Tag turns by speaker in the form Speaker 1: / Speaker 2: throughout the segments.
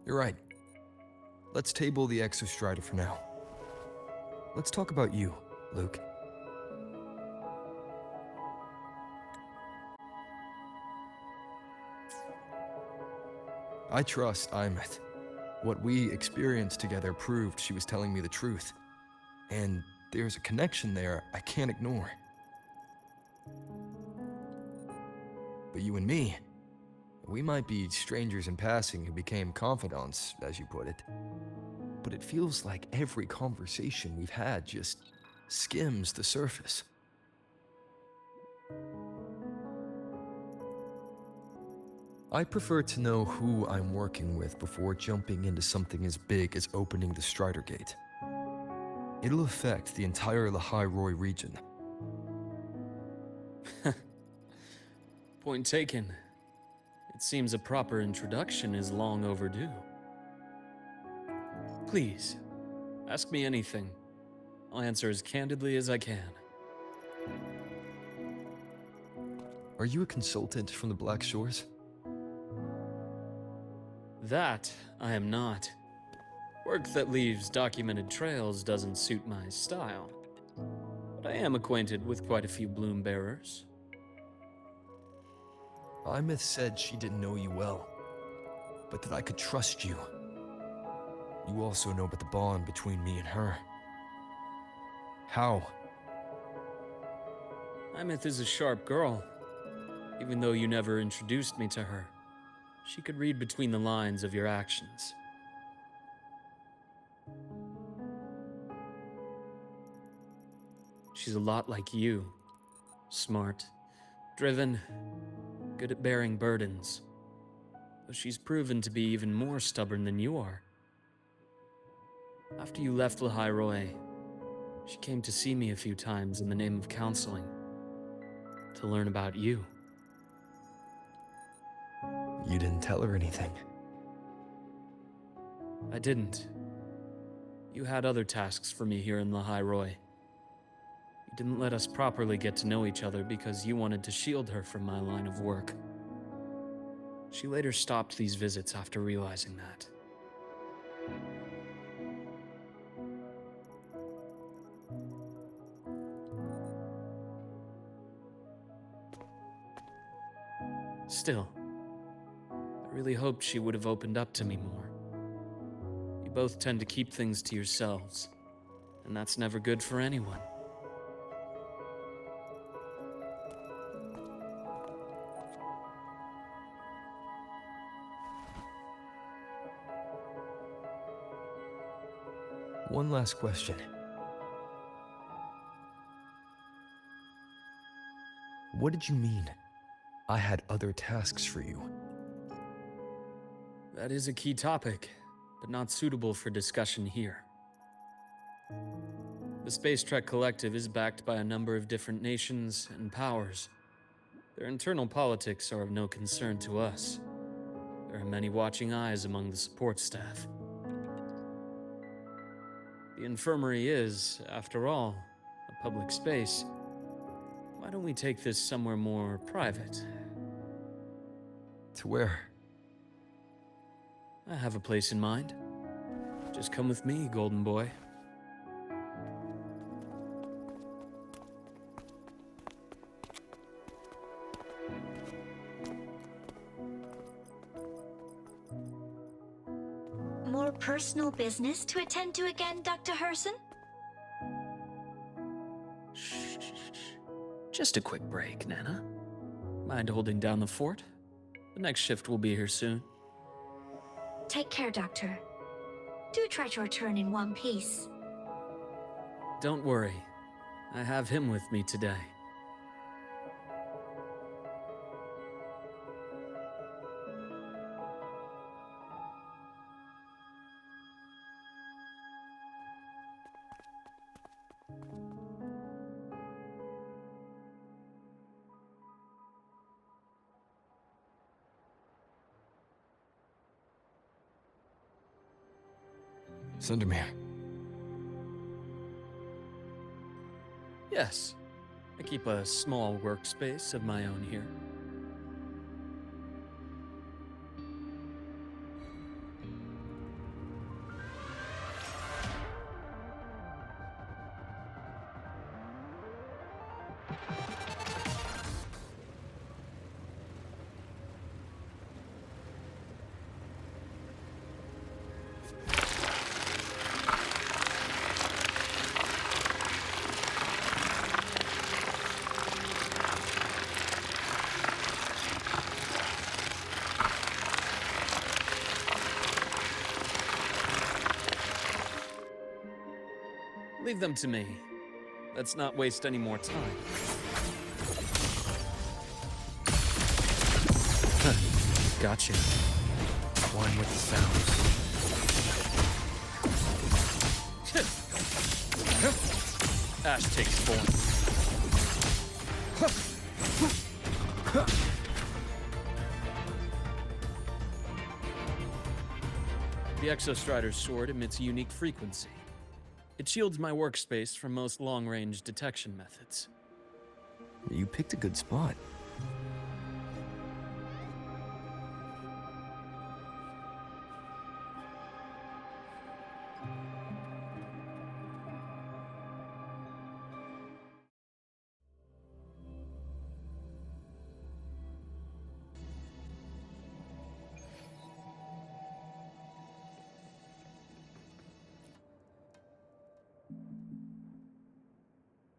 Speaker 1: You're right. Let's table the Exostrider for now. Let's talk about you, Luke. I trust Imeth. What we experienced together proved she was telling me the truth. And there's a connection there I can't ignore. But you and me, we might be strangers in passing who became confidants, as you put it. But it feels like every conversation we've had just skims the surface. I prefer to know who I'm working with before jumping into something as big as opening the Strider Gate. It'll affect the entire Lahairoi region.
Speaker 2: Point taken. It seems a proper introduction is long overdue. Please, ask me anything. I'll answer as candidly as I can.
Speaker 1: Are you a consultant from the Black Shores?
Speaker 2: That I am not. Work that leaves documented trails doesn't suit my style. But I am acquainted with quite a few bloom bearers.
Speaker 1: Imeth said she didn't know you well, but that I could trust you. You also know about the bond between me and her. How?
Speaker 2: Imeth is a sharp girl. Even though you never introduced me to her, she could read between the lines of your actions. She's a lot like you. Smart, driven, good at bearing burdens. Though she's proven to be even more stubborn than you are. After you left Lahairoi, she came to see me a few times in the name of counseling. To learn about you.
Speaker 1: You didn't tell her anything.
Speaker 2: I didn't. You had other tasks for me here in Lahairoi. You didn't let us properly get to know each other because you wanted to shield her from my line of work. She later stopped these visits after realizing that. Still, I really hoped she would have opened up to me more. You both tend to keep things to yourselves, and that's never good for anyone.
Speaker 1: One last question. What did you mean? I had other tasks for you.
Speaker 2: That is a key topic, but not suitable for discussion here. The Space Trek Collective is backed by a number of different nations and powers. Their internal politics are of no concern to us. There are many watching eyes among the support staff. The infirmary is, after all, a public space. Why don't we take this somewhere more private?
Speaker 1: To where?
Speaker 2: I have a place in mind. Just come with me, Golden Boy.
Speaker 3: More personal business to attend to again, Dr. Herson?
Speaker 2: Shh. Just a quick break, Nana. Mind holding down the fort? The next shift will be here soon.
Speaker 3: Take care, Doctor. Do try to return in one piece.
Speaker 2: Don't worry. I have him with me today.
Speaker 1: Sundermere.
Speaker 2: Yes. I keep a small workspace of my own here. Leave them to me. Let's not waste any more time. Gotcha.
Speaker 1: One with the sounds.
Speaker 2: Ash takes form. The Exostrider's sword emits a unique frequency. It shields my workspace from most long-range detection methods.
Speaker 1: You picked a good spot.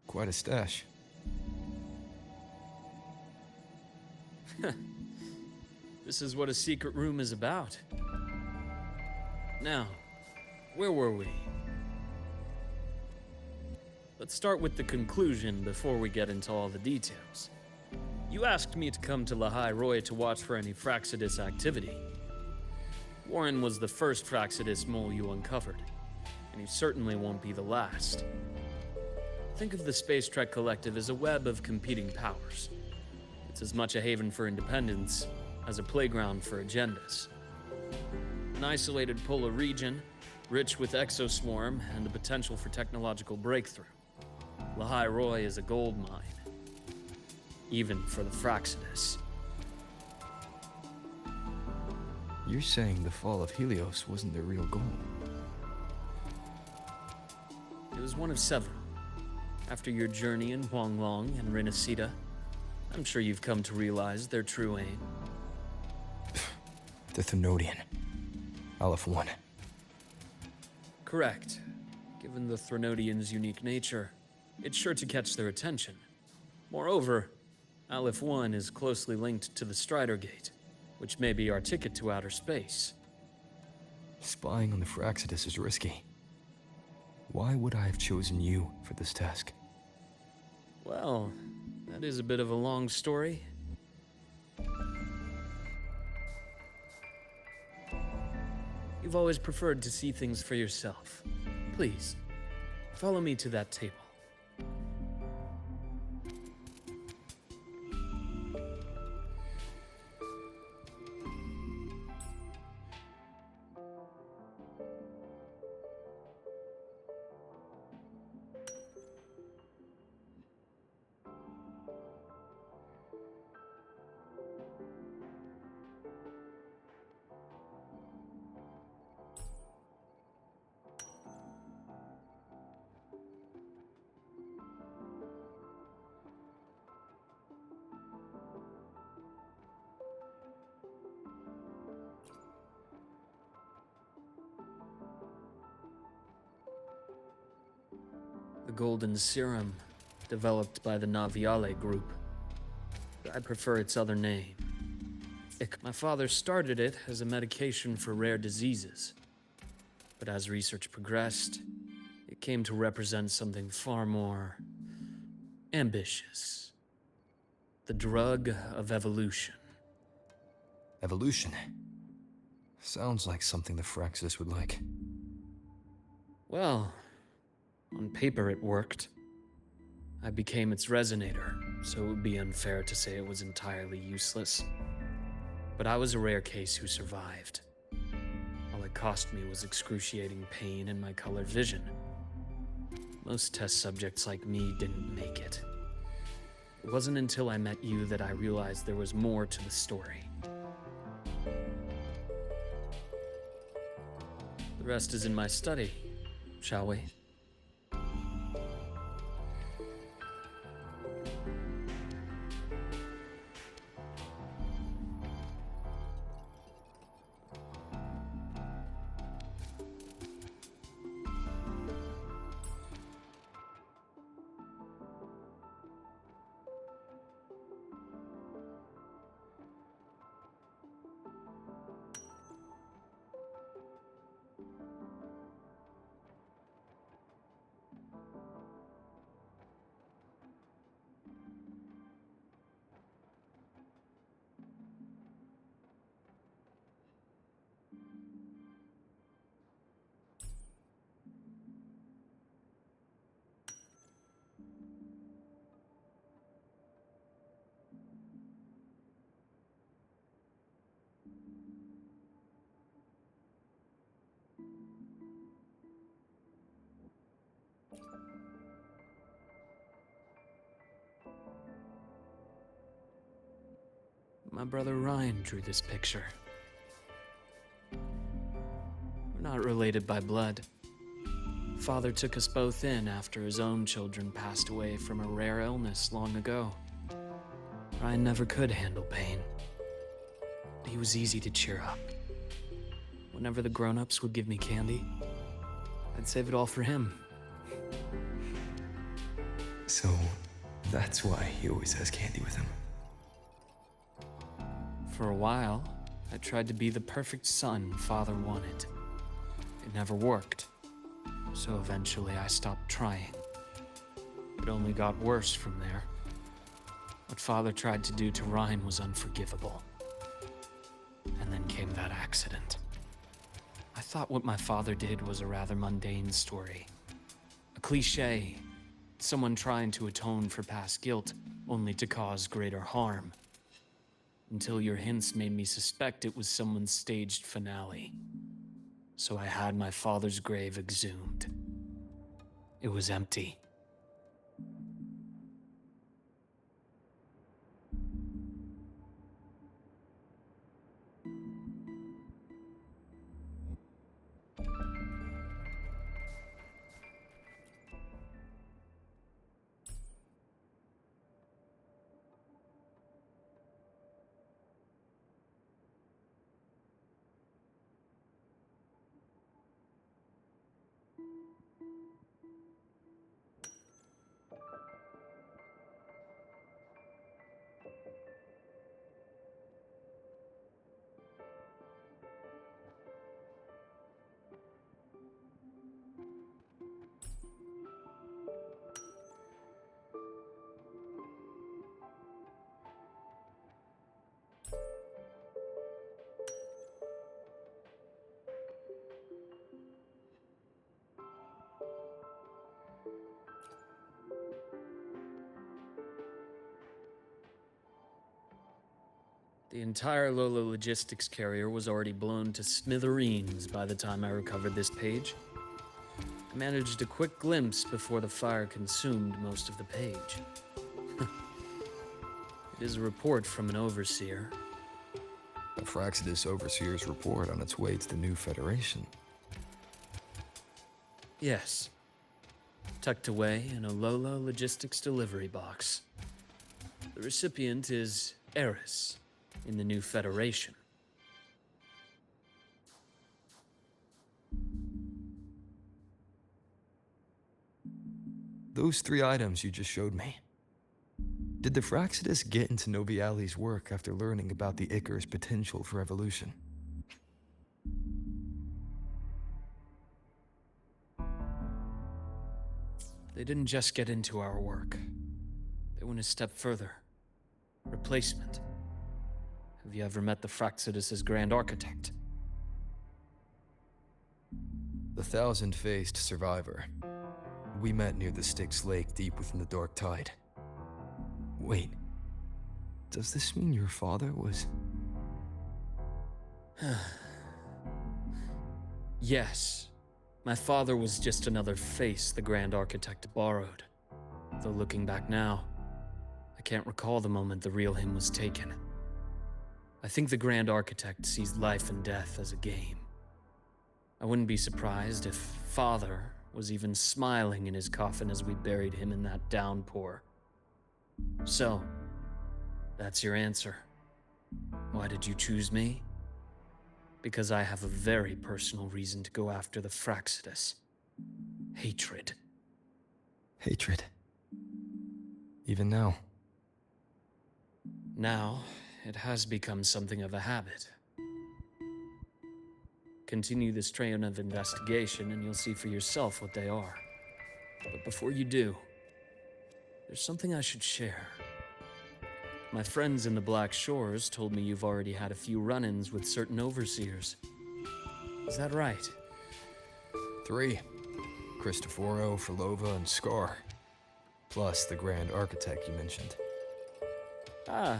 Speaker 1: Quite a stash.
Speaker 2: This is what a secret room is about. Now, where were we? Let's start with the conclusion before we get into all the details. You asked me to come to Lahai Roy to watch for any Fraxidus activity. Warren was the first Fraxidus mole you uncovered, and he certainly won't be the last. Think of the Space Trek Collective as a web of competing powers. It's as much a haven for independence as a playground for agendas. An isolated polar region, rich with exoswarm and the potential for technological breakthrough. Lahai Roy is a gold mine, even for the Fraxidus.
Speaker 1: You're saying the fall of Helios wasn't their real goal?
Speaker 2: It was one of several. After your journey in Huanglong and Renacita, I'm sure you've come to realize their true aim.
Speaker 1: The Thenodian. Aleph 1.
Speaker 2: Correct. Given the Thenodian's unique nature, it's sure to catch their attention. Moreover, Aleph 1 is closely linked to the Strider Gate, which may be our ticket to outer space.
Speaker 1: Spying on the Fraxidus is risky. Why would I have chosen you for this task?
Speaker 2: Well, that is a bit of a long story. You've always preferred to see things for yourself. Please, follow me to that table. The golden serum, developed by the Naviale group. I prefer its other name. My father started it as a medication for rare diseases. But as research progressed, it came to represent something far more ambitious. The drug of evolution.
Speaker 1: Evolution. Sounds like something the Fraxidus would like.
Speaker 2: Well, on paper it worked. I became its resonator, so it would be unfair to say it was entirely useless. But I was a rare case who survived. All it cost me was excruciating pain and my colored vision. Most test subjects like me didn't make it. It wasn't until I met you that I realized there was more to the story. The rest is in my study, shall we? My brother Ryan drew this picture. We're not related by blood. Father took us both in after his own children passed away from a rare illness long ago. Ryan never could handle pain. He was easy to cheer up. Whenever the grown-ups would give me candy, I'd save it all for him.
Speaker 1: So, that's why he always has candy with him.
Speaker 2: For a while, I tried to be the perfect son Father wanted. It never worked, so eventually I stopped trying. It only got worse from there. What Father tried to do to Ryan was unforgivable. And then came that accident. I thought what my father did was a rather mundane story. A cliché. Someone trying to atone for past guilt, only to cause greater harm. Until your hints made me suspect it was someone's staged finale. So I had my father's grave exhumed. It was empty. The entire Lola logistics carrier was already blown to smithereens by the time I recovered this page. I managed a quick glimpse before the fire consumed most of the page. It is a report from an overseer.
Speaker 1: A Fraxidus Overseer's report on its way to the new Federation.
Speaker 2: Yes. Tucked away in a Lola logistics delivery box. The recipient is Eris in the new Federation.
Speaker 1: Those 3 items you just showed me. Did the Fraxidus get into Noviali's work after learning about the Icar's potential for evolution?
Speaker 2: They didn't just get into our work. They went a step further. Replacement. Have you ever met the Fraxidus' Grand Architect?
Speaker 1: The thousand-faced survivor. We met near the Styx Lake deep within the Dark Tide. Wait. Does this mean your father was...
Speaker 2: Yes. My father was just another face the Grand Architect borrowed. Though looking back now, I can't recall the moment the real him was taken. I think the Grand Architect sees life and death as a game. I wouldn't be surprised if Father was even smiling in his coffin as we buried him in that downpour. So, that's your answer. Why did you choose me? Because I have a very personal reason to go after the Fraxidus. Hatred.
Speaker 1: Hatred. Even now.
Speaker 2: Now, it has become something of a habit. Continue this train of investigation and you'll see for yourself what they are. But before you do, there's something I should share. My friends in the Black Shores told me you've already had a few run-ins with certain overseers. Is that right?
Speaker 1: 3. Cristoforo, Frolova, and Scar. Plus the Grand Architect you mentioned.
Speaker 2: Ah,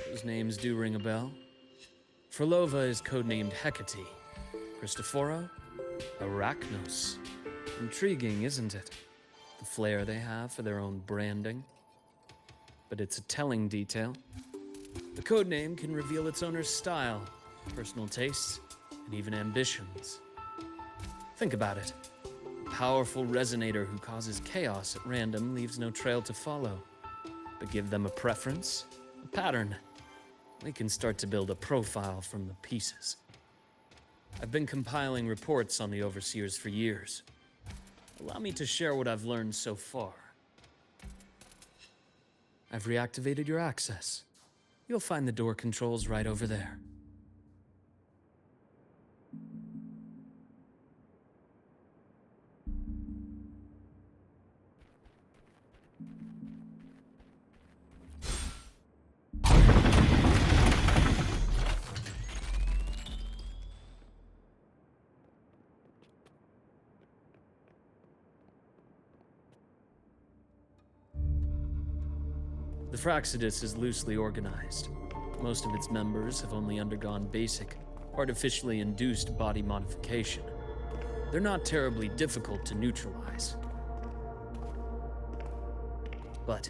Speaker 2: those names do ring a bell. Frolova is codenamed Hecate. Cristoforo? Arachnos. Intriguing, isn't it? The flair they have for their own branding. But it's a telling detail. The codename can reveal its owner's style, personal tastes, and even ambitions. Think about it. A powerful resonator who causes chaos at random leaves no trail to follow. But give them a preference, a pattern. We can start to build a profile from the pieces. I've been compiling reports on the Overseers for years. Allow me to share what I've learned so far. I've reactivated your access. You'll find the door controls right over there. The Fraxidus is loosely organized. Most of its members have only undergone basic, artificially induced body modification. They're not terribly difficult to neutralize. But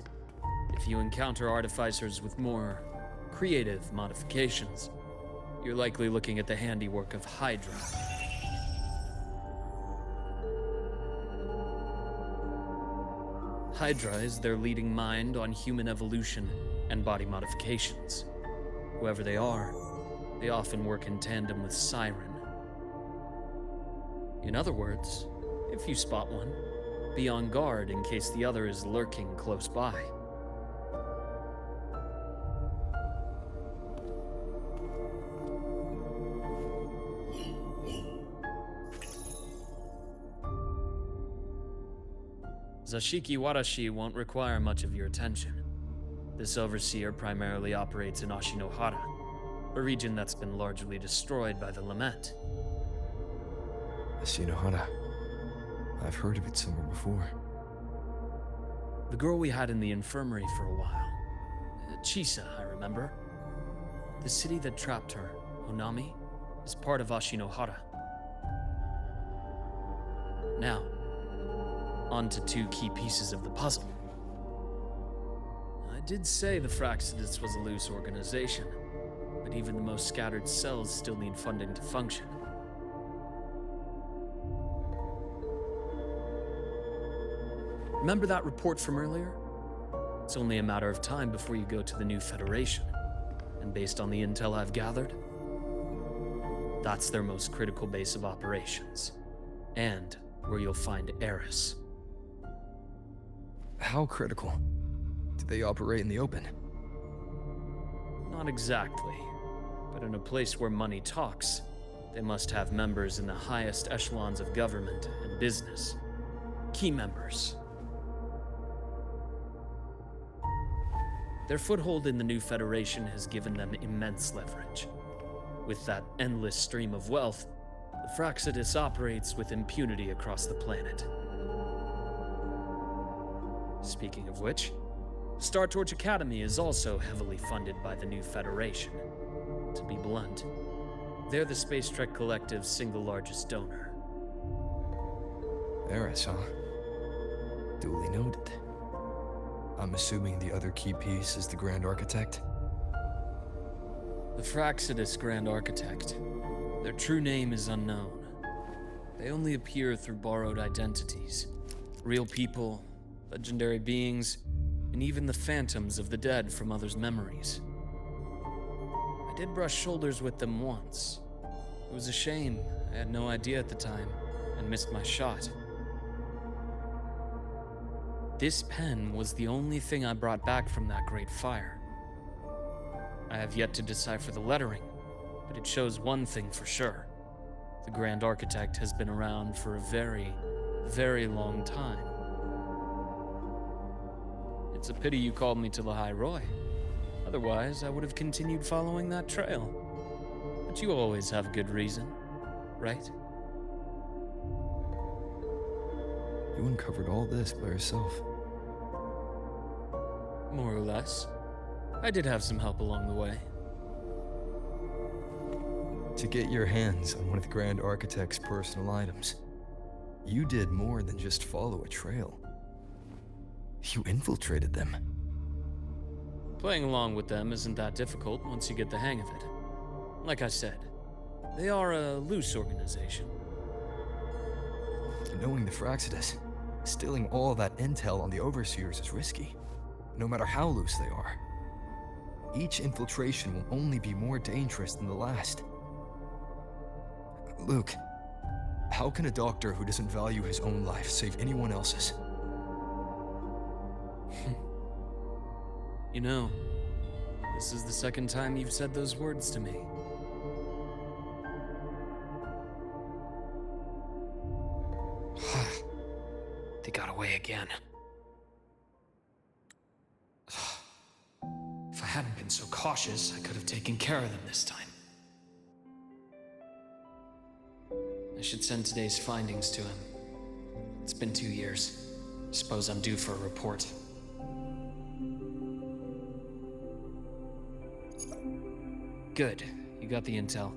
Speaker 2: if you encounter artificers with more creative modifications, you're likely looking at the handiwork of Hydra. Hydra is their leading mind on human evolution and body modifications. Whoever they are, they often work in tandem with Siren. In other words, if you spot one, be on guard in case the other is lurking close by. Zashiki Warashi won't require much of your attention. This overseer primarily operates in Ashinohara, a region that's been largely destroyed by the Lament.
Speaker 1: Ashinohara. I've heard of it somewhere before.
Speaker 2: The girl we had in the infirmary for a while. Chisa, I remember. The city that trapped her, Honami, is part of Ashinohara. Now, on to two key pieces of the puzzle. I did say the Fraxidus was a loose organization, but even the most scattered cells still need funding to function. Remember that report from earlier? It's only a matter of time before you go to the new Federation, and based on the intel I've gathered, that's their most critical base of operations, and where you'll find Eris.
Speaker 1: How critical? Do they operate in the open?
Speaker 2: Not exactly, but in a place where money talks, they must have members in the highest echelons of government and business. Key members. Their foothold in the new Federation has given them immense leverage. With that endless stream of wealth, the Fraxidus operates with impunity across the planet. Speaking of which, Star Torch Academy is also heavily funded by the new Federation. To be blunt, they're the Space Trek Collective's single largest donor.
Speaker 1: Eris, huh? Duly noted. I'm assuming the other key piece is the Grand Architect?
Speaker 2: The Fraxidus Grand Architect. Their true name is unknown. They only appear through borrowed identities. Real people, legendary beings, and even the phantoms of the dead from others' memories. I did brush shoulders with them once. It was a shame. I had no idea at the time, and missed my shot. This pen was the only thing I brought back from that great fire. I have yet to decipher the lettering, but it shows one thing for sure. The Grand Architect has been around for a very, very long time. It's a pity you called me to the High Roy. Otherwise, I would have continued following that trail. But you always have good reason, right?
Speaker 1: You uncovered all this by yourself.
Speaker 2: More or less. I did have some help along the way.
Speaker 1: To get your hands on one of the Grand Architect's personal items, you did more than just follow a trail. You infiltrated them.
Speaker 2: Playing along with them isn't that difficult once you get the hang of it. Like I said, they are a loose organization.
Speaker 1: Knowing the Fraxidus, stealing all that intel on the Overseers is risky, no matter how loose they are. Each infiltration will only be more dangerous than the last. Luke, how can a doctor who doesn't value his own life save anyone else's?
Speaker 2: You know, this is the second time you've said those words to me.
Speaker 4: They got away again. If I hadn't been so cautious, I could have taken care of them this time. I should send today's findings to him. It's been 2 years. Suppose I'm due for a report.
Speaker 2: Good, you got the intel.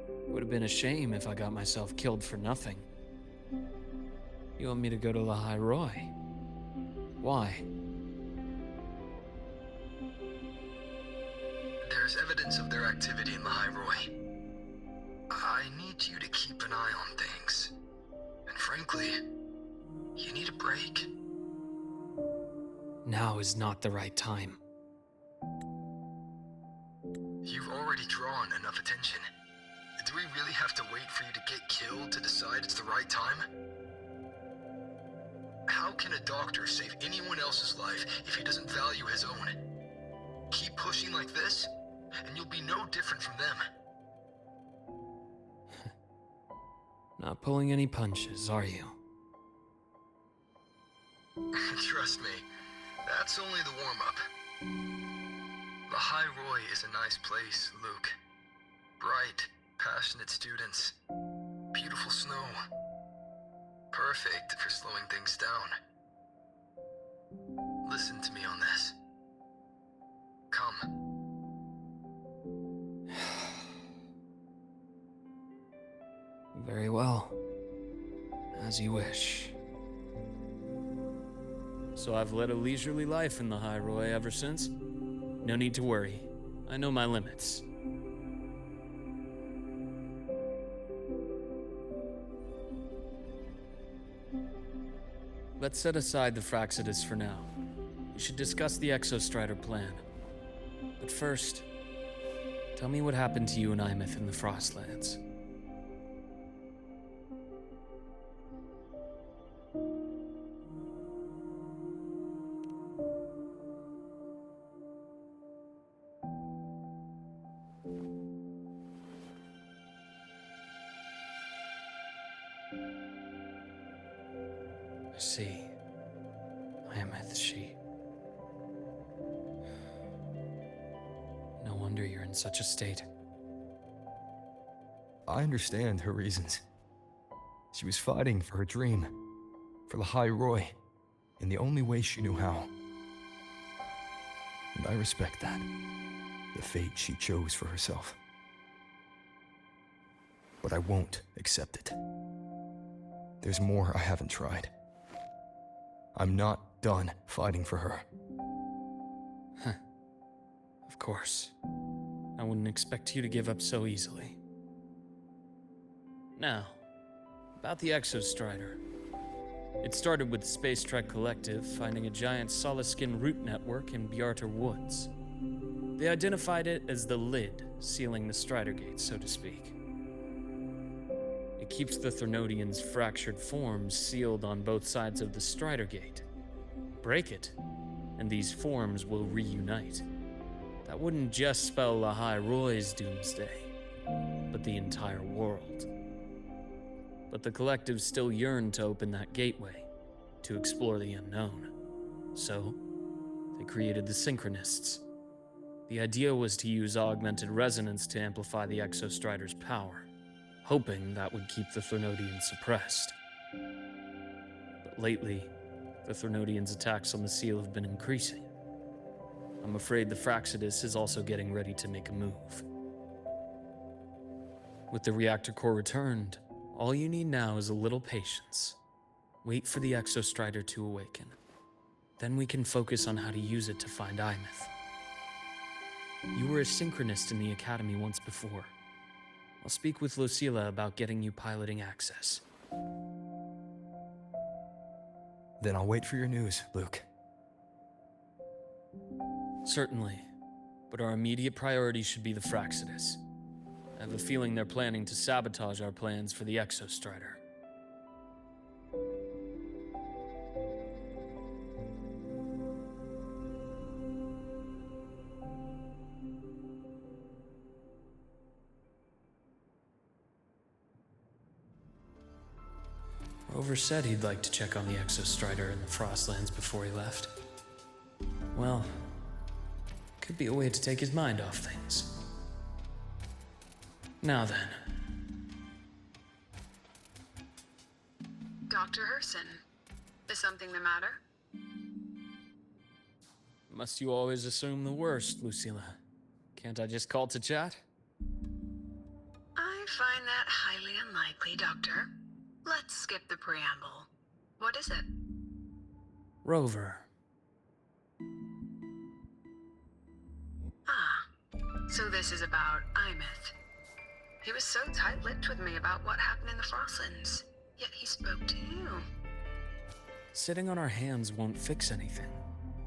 Speaker 2: It would have been a shame if I got myself killed for nothing. You want me to go to Lahai Roy? Why?
Speaker 1: There's evidence of their activity in Lahai Roy. I need you to keep an eye on things. And frankly, you need a break.
Speaker 4: Now is not the right time.
Speaker 1: You've already drawn enough attention. Do we really have to wait for you to get killed to decide it's the right time? How can a doctor save anyone else's life if he doesn't value his own? Keep pushing like this, and you'll be no different from them.
Speaker 2: Not pulling any punches, are you?
Speaker 1: Trust me, that's only the warm-up. Lahai Roy is a nice place, Luke. Bright, passionate students. Beautiful snow. Perfect for slowing things down. Listen to me on this. Come.
Speaker 2: Very well. As you wish. So I've led a leisurely life in the High Roy ever since? No need to worry. I know my limits. Let's set aside the Fraxidus for now. We should discuss the Exostrider plan. But first, tell me what happened to you and Imeth in the Frostlands.
Speaker 4: I see. Imeth, she... No wonder you're in such a state.
Speaker 1: I understand her reasons. She was fighting for her dream, for Lahai Roy, in the only way she knew how. And I respect that, the fate she chose for herself. But I won't accept it. There's more I haven't tried. I'm not done fighting for her.
Speaker 2: Of course. I wouldn't expect you to give up so easily. Now, about the Exostrider. It started with the Space Trek Collective finding a giant solid-skin root network in Bjarter Woods. They identified it as the lid, sealing the Strider Gate, so to speak. It keeps the Thernodians' fractured forms sealed on both sides of the Strider Gate. Break it, and these forms will reunite. That wouldn't just spell Lahai Roy's doomsday, but the entire world. But the Collective still yearned to open that gateway, to explore the unknown. So, they created the Synchronists. The idea was to use augmented resonance to amplify the Exostrider's power, hoping that would keep the Thernodians suppressed. But lately, the Thernodians' attacks on the seal have been increasing. I'm afraid the Fraxidus is also getting ready to make a move. With the reactor core returned, all you need now is a little patience. Wait for the Exostrider to awaken. Then we can focus on how to use it to find Imeth. You were a synchronist in the Academy once before. I'll speak with Lucilla about getting you piloting access.
Speaker 1: Then I'll wait for your news, Luke.
Speaker 2: Certainly, but our immediate priority should be the Fraxidus. I have a feeling they're planning to sabotage our plans for the Exostrider. Rover said he'd like to check on the Exostrider in the Frostlands before he left. Well, could be a way to take his mind off things. Now then.
Speaker 5: Dr. Herson, is something the matter?
Speaker 2: Must you always assume the worst, Lucilla? Can't I just call to chat?
Speaker 5: I find that highly unlikely, Doctor. Let's skip the preamble. What is it?
Speaker 2: Rover.
Speaker 5: Ah, so this is about Imeth. He was so tight-lipped with me about what happened in the Frostlands, yet he spoke to you.
Speaker 2: Sitting on our hands won't fix anything,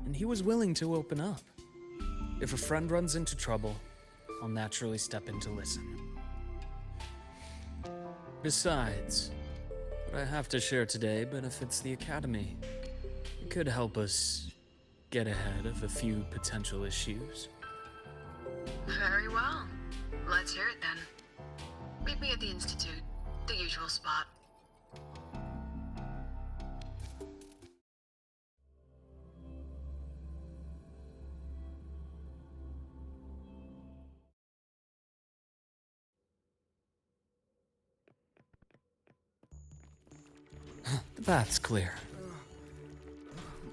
Speaker 2: and he was willing to open up. If a friend runs into trouble, I'll naturally step in to listen. Besides, what I have to share today benefits the Academy. It could help us get ahead of a few potential issues.
Speaker 5: Very well. Let's hear it then. Meet me at the Institute, the usual spot.
Speaker 2: The path's clear.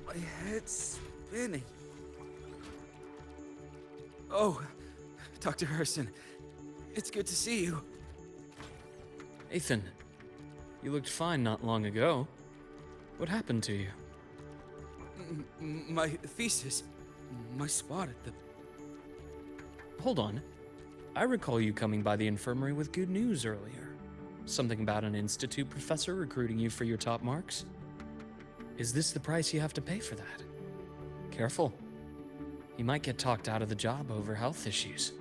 Speaker 6: My head's spinning. Oh, Dr. Herson, it's good to see you.
Speaker 2: Ethan, you looked fine not long ago. What happened to you?
Speaker 6: My thesis, my spot at the...
Speaker 2: Hold on. I recall you coming by the infirmary with good news earlier. Something about an institute professor recruiting you for your top marks? Is this the price you have to pay for that? Careful. You might get talked out of the job over health issues.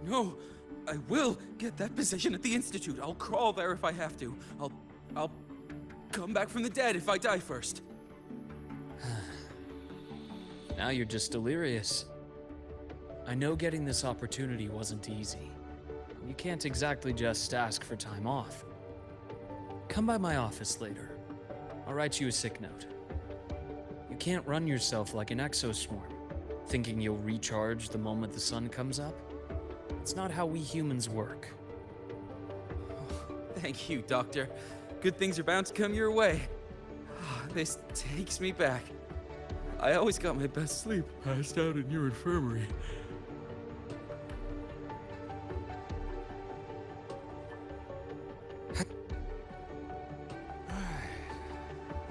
Speaker 6: No, I will get that position at the Institute. I'll crawl there if I have to. I'll come back from the dead if I die first.
Speaker 2: Now you're just delirious. I know getting this opportunity wasn't easy. You can't exactly just ask for time off. Come by my office later. I'll write you a sick note. You can't run yourself like an exoswarm, thinking you'll recharge the moment the sun comes up. It's not how we humans work.
Speaker 6: Thank you, Doctor. Good things are bound to come your way. This takes me back. I always got my best sleep passed out in your infirmary.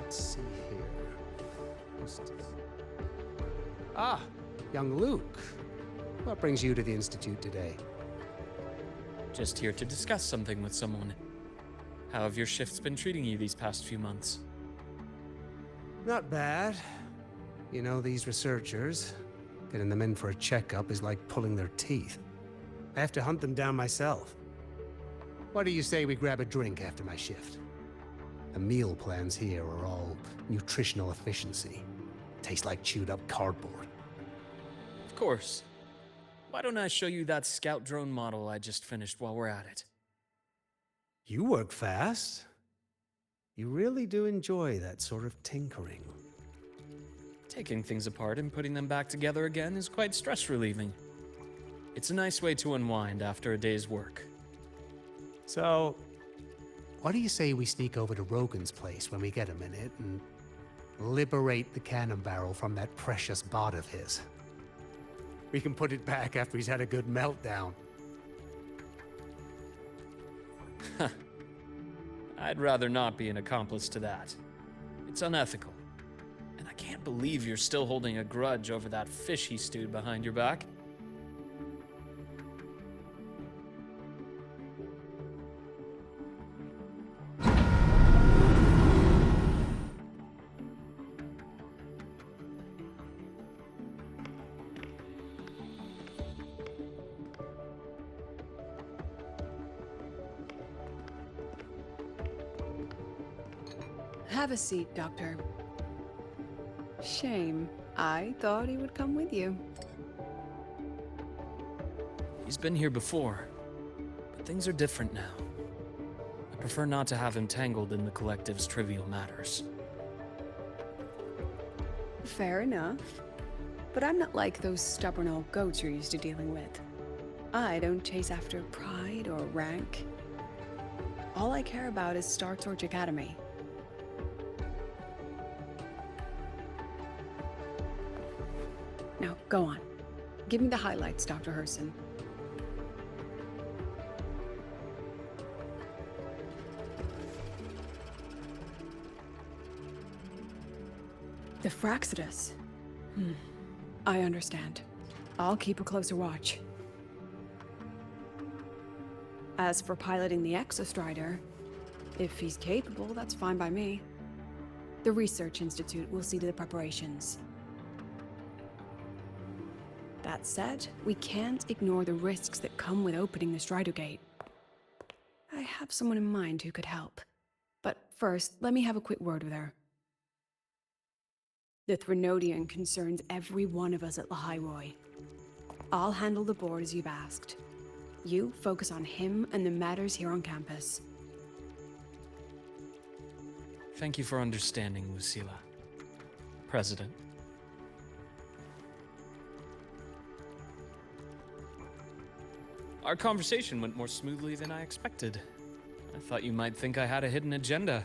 Speaker 7: Let's see here. Ah, young Luke. What brings you to the Institute today?
Speaker 2: Just here to discuss something with someone. How have your shifts been treating you these past few months?
Speaker 7: Not bad. You know, these researchers, getting them in for a checkup is like pulling their teeth. I have to hunt them down myself. What do you say we grab a drink after my shift? The meal plans here are all nutritional efficiency. Taste like chewed up cardboard.
Speaker 2: Of course. Why don't I show you that scout drone model I just finished while we're at it?
Speaker 7: You work fast. You really do enjoy that sort of tinkering.
Speaker 2: Taking things apart and putting them back together again is quite stress-relieving. It's a nice way to unwind after a day's work.
Speaker 7: So, what do you say we sneak over to Rogan's place when we get a minute and liberate the cannon barrel from that precious bot of his? We can put it back after he's had a good meltdown.
Speaker 2: I'd rather not be an accomplice to that. It's unethical. And I can't believe you're still holding a grudge over that fish he stewed behind your back.
Speaker 8: Have a seat, Doctor. Shame. I thought he would come with you.
Speaker 2: He's been here before, but things are different now. I prefer not to have him tangled in the collective's trivial matters.
Speaker 8: Fair enough. But I'm not like those stubborn old goats you're used to dealing with. I don't chase after pride or rank. All I care about is Star Torch Academy. Now, go on. Give me the highlights, Dr. Herson. The Fraxidus. I understand. I'll keep a closer watch. As for piloting the Exostrider, if he's capable, that's fine by me. The Research Institute will see to the preparations. That said, we can't ignore the risks that come with opening the Strider Gate. I have someone in mind who could help. But first, let me have a quick word with her. The Threnodian concerns every one of us at Lahairoi. I'll handle the board as you've asked. You focus on him and the matters here on campus.
Speaker 2: Thank you for understanding, Lucilla. President. Our conversation went more smoothly than I expected. I thought you might think I had a hidden agenda.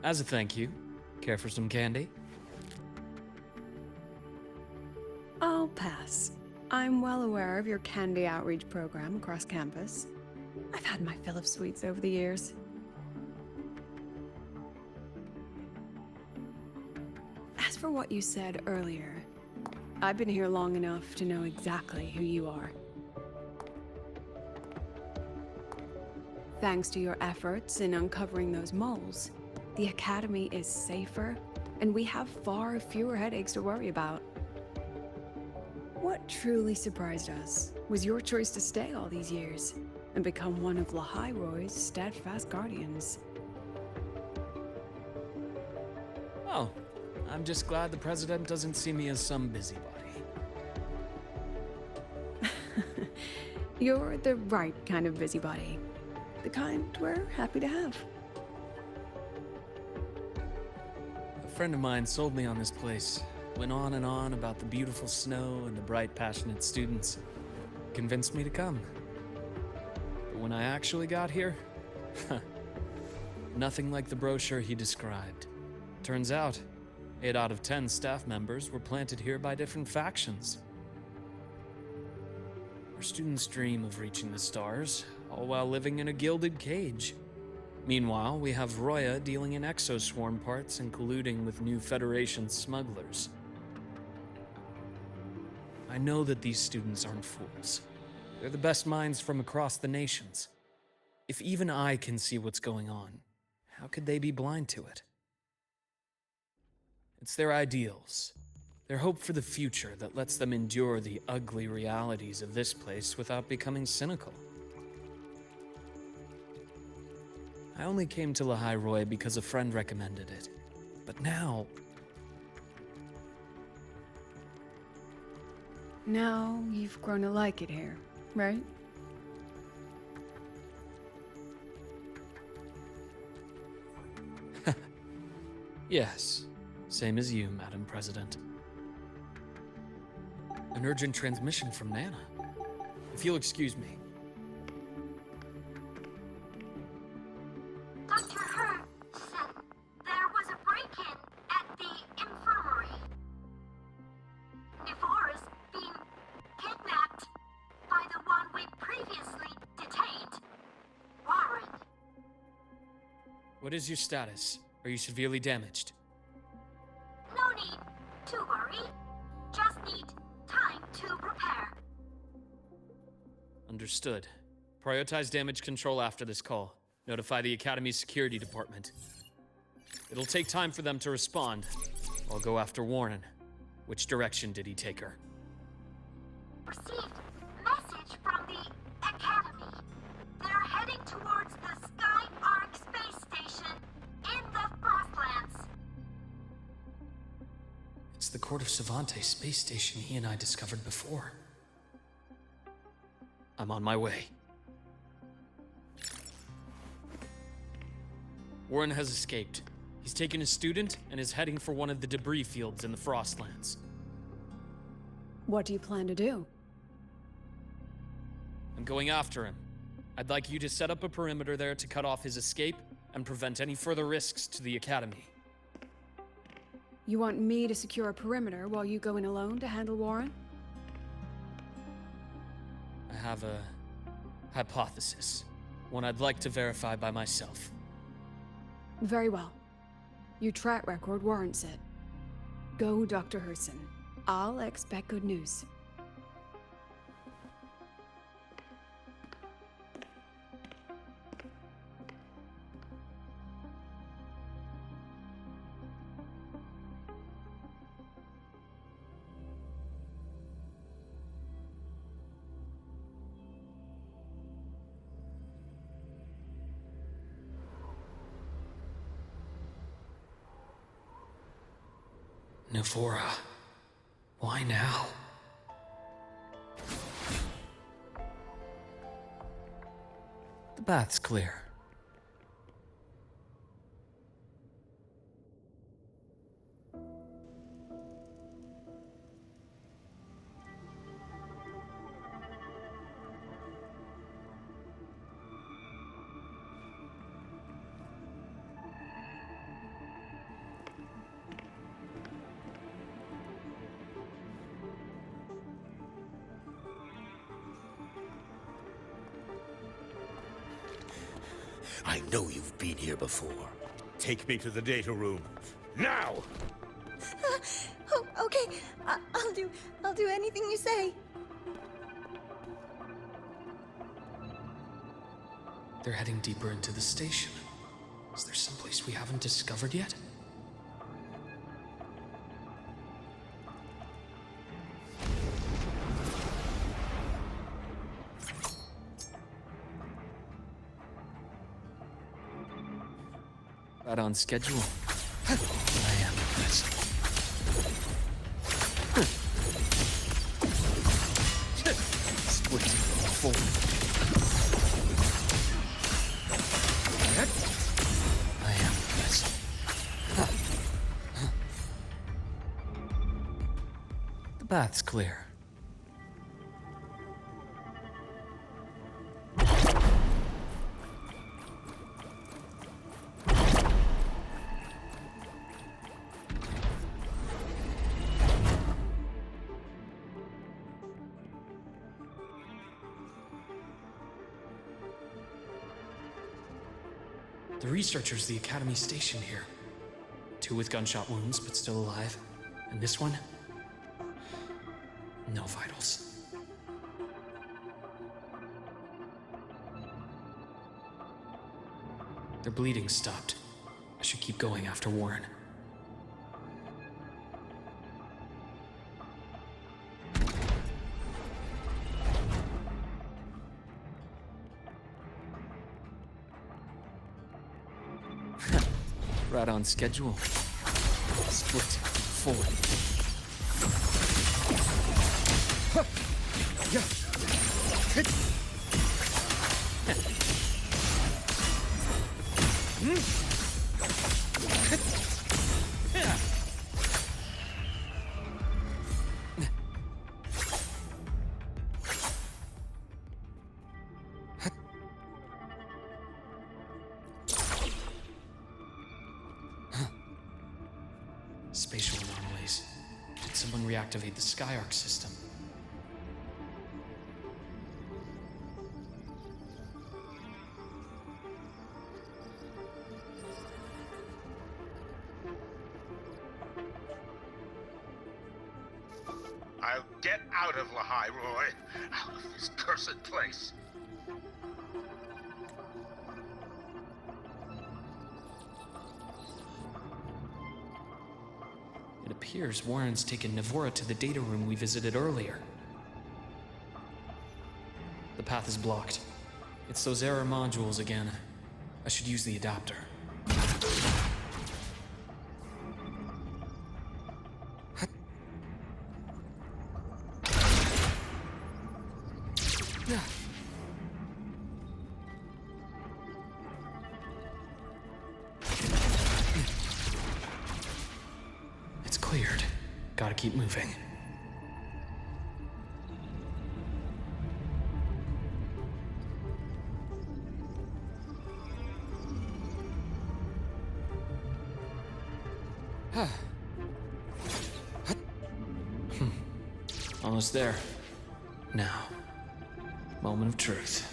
Speaker 2: As a thank you, care for some candy?
Speaker 8: I'll pass. I'm well aware of your candy outreach program across campus. I've had my fill of sweets over the years. As for what you said earlier, I've been here long enough to know exactly who you are. Thanks to your efforts in uncovering those moles, the Academy is safer, and we have far fewer headaches to worry about. What truly surprised us was your choice to stay all these years and become one of Lahairoi's steadfast guardians.
Speaker 2: Oh, I'm just glad the President doesn't see me as some busybody.
Speaker 8: You're the right kind of busybody. The kind we're happy to have.
Speaker 2: A friend of mine sold me on this place. Went on and on about the beautiful snow and the bright, passionate students. Convinced me to come. But when I actually got here, nothing like the brochure he described. Turns out, 8 out of 10 staff members were planted here by different factions. Our students dream of reaching the stars, all while living in a gilded cage. Meanwhile, we have Roya dealing in exoswarm parts and colluding with new Federation smugglers. I know that these students aren't fools. They're the best minds from across the nations. If even I can see what's going on, how could they be blind to it? It's their ideals, their hope for the future that lets them endure the ugly realities of this place without becoming cynical. I only came to Lahairoi because a friend recommended it. But now...
Speaker 8: Now you've grown to like it here, right?
Speaker 2: Yes, same as you, Madam President. An urgent transmission from Nana. If you'll excuse me.
Speaker 3: Dr. Hurd said there was a break-in at the infirmary. Nevora's being kidnapped by the one we previously detained, Warren.
Speaker 2: What is your status? Are you severely damaged?
Speaker 3: No need to worry. Just need time to prepare.
Speaker 2: Understood. Prioritize damage control after this call. Notify the Academy's security department. It'll take time for them to respond. I'll go after Warren. Which direction did he take her?
Speaker 3: Received message from the Academy. They're heading towards the Sky
Speaker 4: the Court of Savante space station he and I discovered before.
Speaker 2: I'm on my way. Warren has escaped. He's taken a student and is heading for one of the debris fields in the Frostlands.
Speaker 8: What do you plan to do?
Speaker 2: I'm going after him. I'd like you to set up a perimeter there to cut off his escape and prevent any further risks to the Academy.
Speaker 8: You want me to secure a perimeter while you go in alone to handle Warren?
Speaker 2: I have a hypothesis, one I'd like to verify by myself.
Speaker 8: Very well. Your track record warrants it. Go, Dr. Herson. I'll expect good news.
Speaker 4: Navora. Why now?
Speaker 2: The bath's clear.
Speaker 9: I know you've been here before. Take me to the data room. Now!
Speaker 10: Oh, okay. I'll do anything you say.
Speaker 4: They're heading deeper into the station. Is there someplace we haven't discovered yet?
Speaker 2: Right on schedule.
Speaker 4: I am impressed.
Speaker 2: Splitting forward.
Speaker 4: I am impressed.
Speaker 2: The bath's clear.
Speaker 4: The researchers the Academy stationed here. 2 with gunshot wounds, but still alive. And this one? No vitals. Their bleeding stopped. I should keep going after Warren.
Speaker 2: Right on schedule. Split forward.
Speaker 4: Spatial anomalies. Did someone reactivate the Skyarc system?
Speaker 9: I'll get out of Lahai, Roy. Out of this cursed place.
Speaker 4: It appears Warren's taken Navora to the data room we visited earlier. The path is blocked. It's those error modules again. I should use the adapter. It's cleared. Gotta keep moving. Almost there. Now, moment of truth.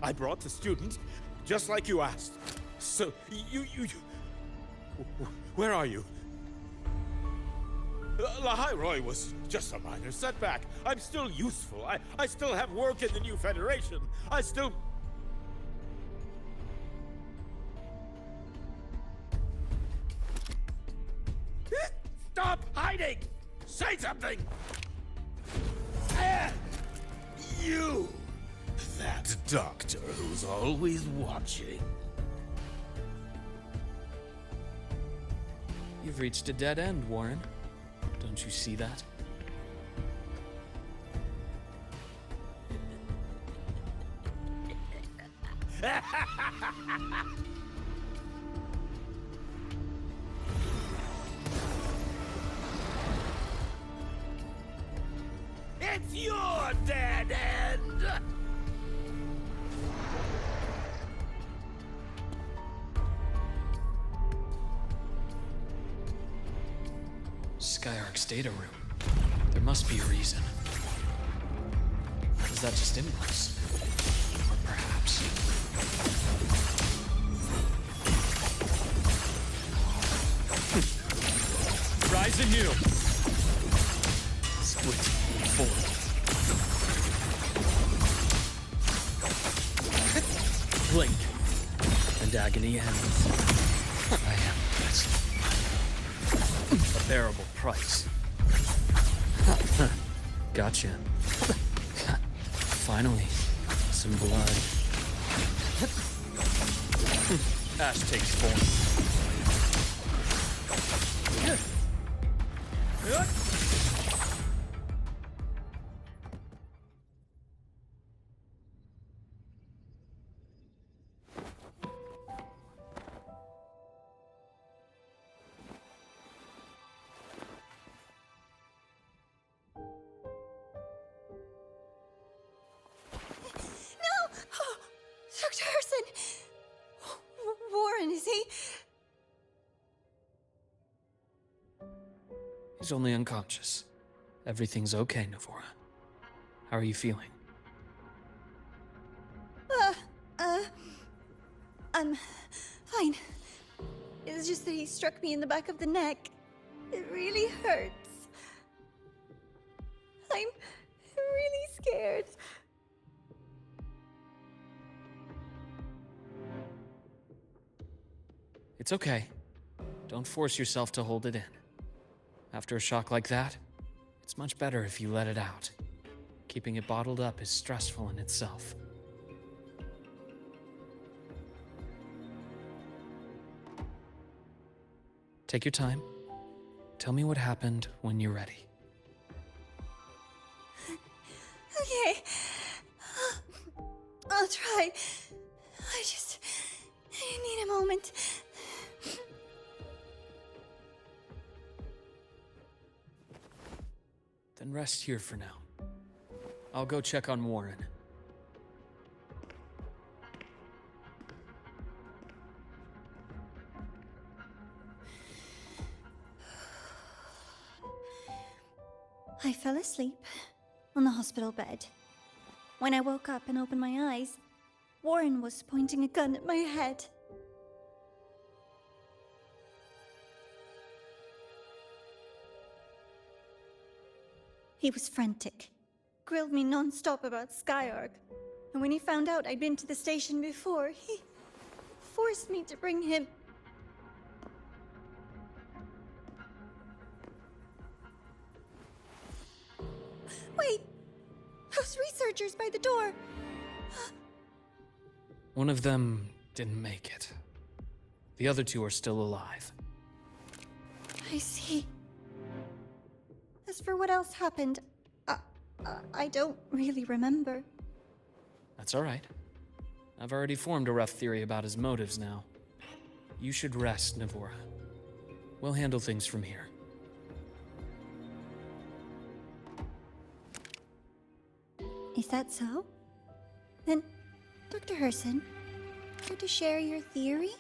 Speaker 9: I brought the student, just like you asked. So, you... Where are you? Lahairoi was just a minor setback. I'm still useful. I still have work in the new Federation. I still... Stop hiding! Say something! You! That doctor who's always watching.
Speaker 2: You've reached a dead end, Warren. Don't you see that?
Speaker 9: It's your dead end!
Speaker 4: Skyark's data room. There must be a reason. Is that just impulse? Or perhaps...
Speaker 2: Rise anew!
Speaker 4: Split forward.
Speaker 2: Blink, and agony ends.
Speaker 4: I am blessed.
Speaker 2: A bearable price. Gotcha. Finally, some blood. Ash takes form.
Speaker 10: Dr. Herson! Warren, is he?
Speaker 2: He's only unconscious. Everything's okay, Navora. How are you feeling?
Speaker 10: I'm fine. It's just that he struck me in the back of the neck. It really hurts. I'm really scared.
Speaker 2: It's okay. Don't force yourself to hold it in. After a shock like that, it's much better if you let it out. Keeping it bottled up is stressful in itself. Take your time. Tell me what happened when you're ready.
Speaker 10: Okay. I'll try. I need a moment.
Speaker 2: Then rest here for now. I'll go check on Warren.
Speaker 10: I fell asleep on the hospital bed. When I woke up and opened my eyes, Warren was pointing a gun at my head. He was frantic, grilled me non-stop about Skyark, and when he found out I'd been to the station before, he forced me to bring him. Wait! Those researchers by the door!
Speaker 2: One of them didn't make it. The other two are still alive.
Speaker 10: I see. As for what else happened, I don't really remember.
Speaker 2: That's all right. I've already formed a rough theory about his motives now. You should rest, Navora. We'll handle things from here.
Speaker 10: Is that so? Then, Dr. Herson, care to share your theory?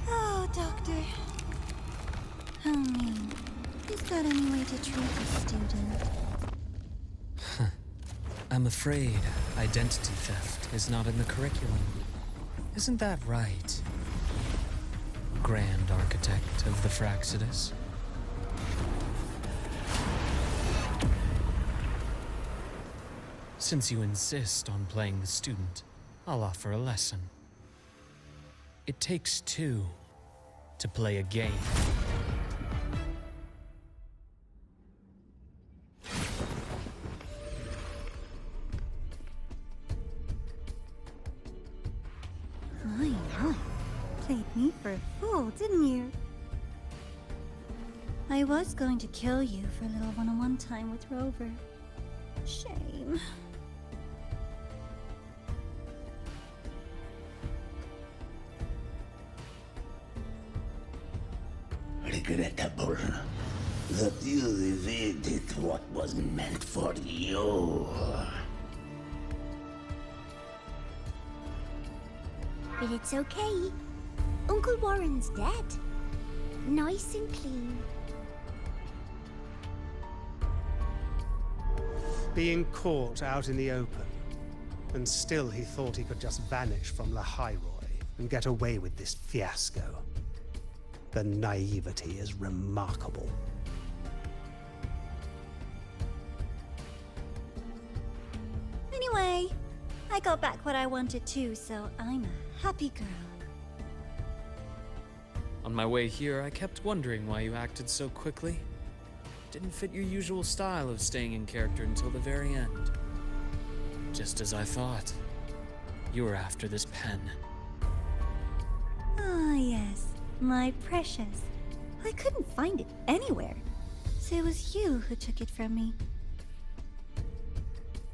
Speaker 10: Oh, Doctor. How mean. Is that any way to treat a student?
Speaker 2: I'm afraid identity theft is not in the curriculum. Isn't that right, Grand Architect of the Fraxidus? Since you insist on playing the student, I'll offer a lesson. It takes two to play a game.
Speaker 10: My. Played me for a fool, didn't you? I was going to kill you for a little one-on-one time with Rover. Shame.
Speaker 11: Regrettable that you evaded what was meant for you.
Speaker 3: But it's okay. Uncle Warren's dead. Nice and clean.
Speaker 7: Being caught out in the open, and still he thought he could just vanish from La High Roy and get away with this fiasco. The naivety is remarkable.
Speaker 10: Anyway, I got back what I wanted too, so I'm a happy girl.
Speaker 2: On my way here, I kept wondering why you acted so quickly. Didn't fit your usual style of staying in character until the very end. Just as I thought. You were after this pen.
Speaker 10: Ah, yes. My precious. I couldn't find it anywhere. So it was you who took it from me.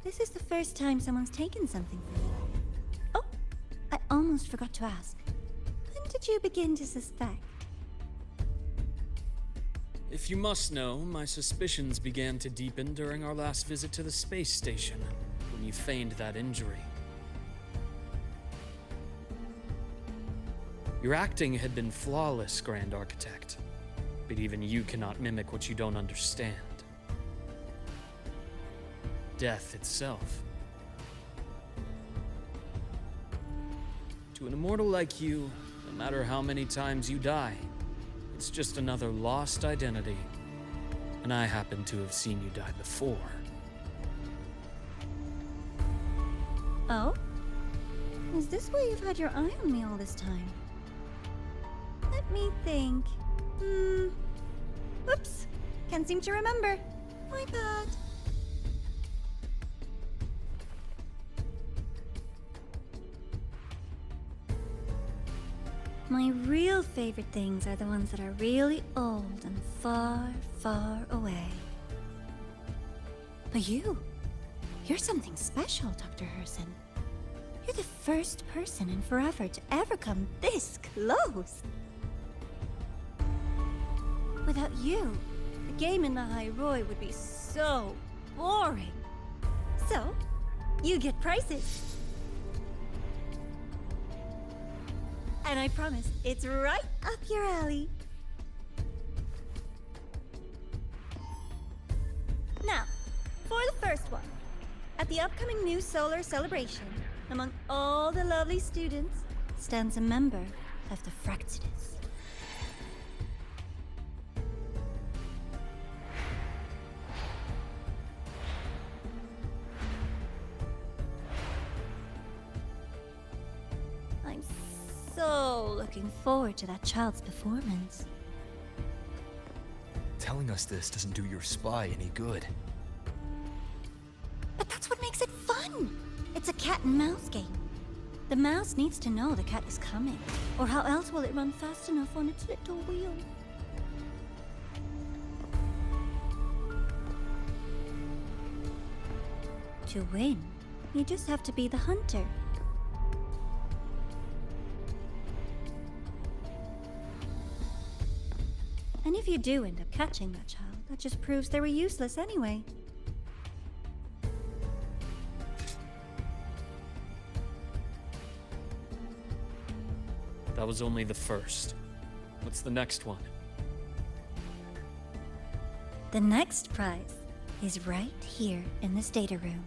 Speaker 10: This is the first time someone's taken something from me. Oh, I almost forgot to ask. When did you begin to suspect?
Speaker 2: If you must know, my suspicions began to deepen during our last visit to the space station, when you feigned that injury. Your acting had been flawless, Grand Architect, but even you cannot mimic what you don't understand. Death itself. To an immortal like you, no matter how many times you die, it's just another lost identity. And I happen to have seen you die before.
Speaker 10: Oh? Is this why you've had your eye on me all this time? Let me think. Whoops. Can't seem to remember. My bad. My real favorite things are the ones that are really old and far, far away. But you're something special, Dr. Herson. You're the first person in forever to ever come this close. Without you, the game in the High Roy would be so boring. So, you get prizes. And I promise, it's right up your alley. Now, for the first one. At the the upcoming new solar celebration, among all the lovely students, stands a member of the Fraxidus. I'm so looking forward to that child's performance.
Speaker 1: Telling us this doesn't do your spy any good.
Speaker 10: But that's what makes it fun! It's a cat and mouse game. The mouse needs to know the cat is coming, or how else will it run fast enough on its little wheel? To win, you just have to be the hunter. And if you do end up catching that child, that just proves they were useless anyway.
Speaker 2: That was only the first. What's the next one?
Speaker 10: The next prize is right here in this data room.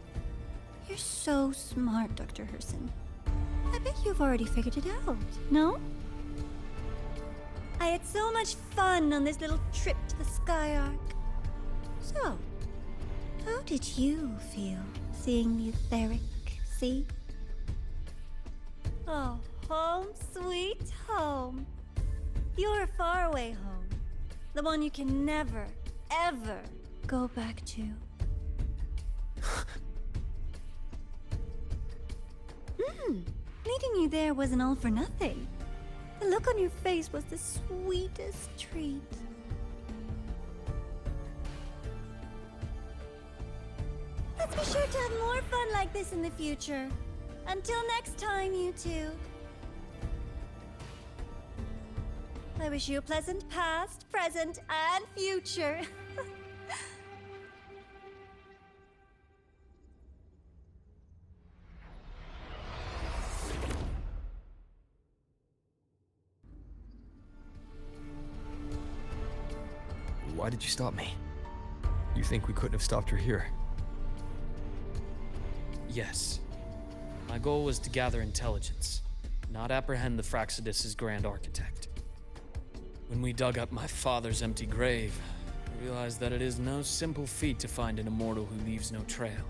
Speaker 10: You're so smart, Dr. Herson. I bet you've already figured it out, no? I had so much fun on this little trip to the Skyark. So, how did you feel seeing the etheric sea? Oh, home sweet home. Your faraway home. The one you can never, ever go back to. Meeting you there wasn't all for nothing. The look on your face was the sweetest treat. Let's be sure to have more fun like this in the future. Until next time, you two. I wish you a pleasant past, present, and future.
Speaker 1: Why did you stop me? You think we couldn't have stopped her here?
Speaker 2: Yes. My goal was to gather intelligence, not apprehend the Fraxidus' grand architect. When we dug up my father's empty grave, I realized that it is no simple feat to find an immortal who leaves no trail.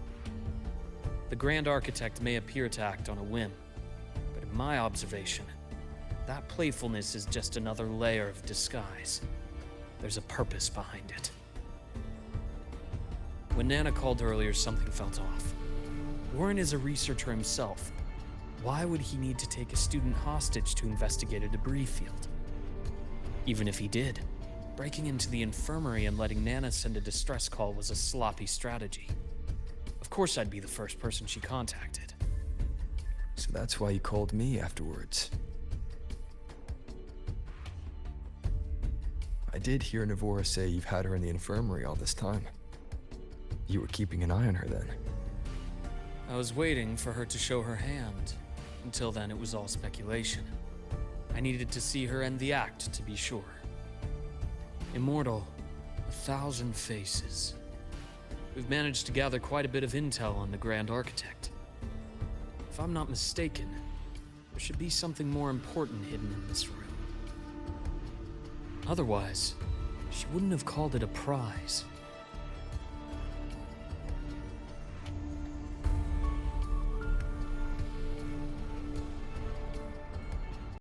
Speaker 2: The grand architect may appear to act on a whim, but in my observation, that playfulness is just another layer of disguise. There's a purpose behind it. When Nana called earlier, something felt off. Warren is a researcher himself. Why would he need to take a student hostage to investigate a debris field? Even if he did, breaking into the infirmary and letting Nana send a distress call was a sloppy strategy. Of course I'd be the first person she contacted.
Speaker 1: So that's why you called me afterwards. I did hear Navora say you've had her in the infirmary all this time. You were keeping an eye on her then.
Speaker 2: I was waiting for her to show her hand. Until then, it was all speculation. I needed to see her end the act to be sure. Immortal, 1,000 faces. We've managed to gather quite a bit of intel on the Grand Architect. If I'm not mistaken, there should be something more important hidden in this room. Otherwise, she wouldn't have called it a prize.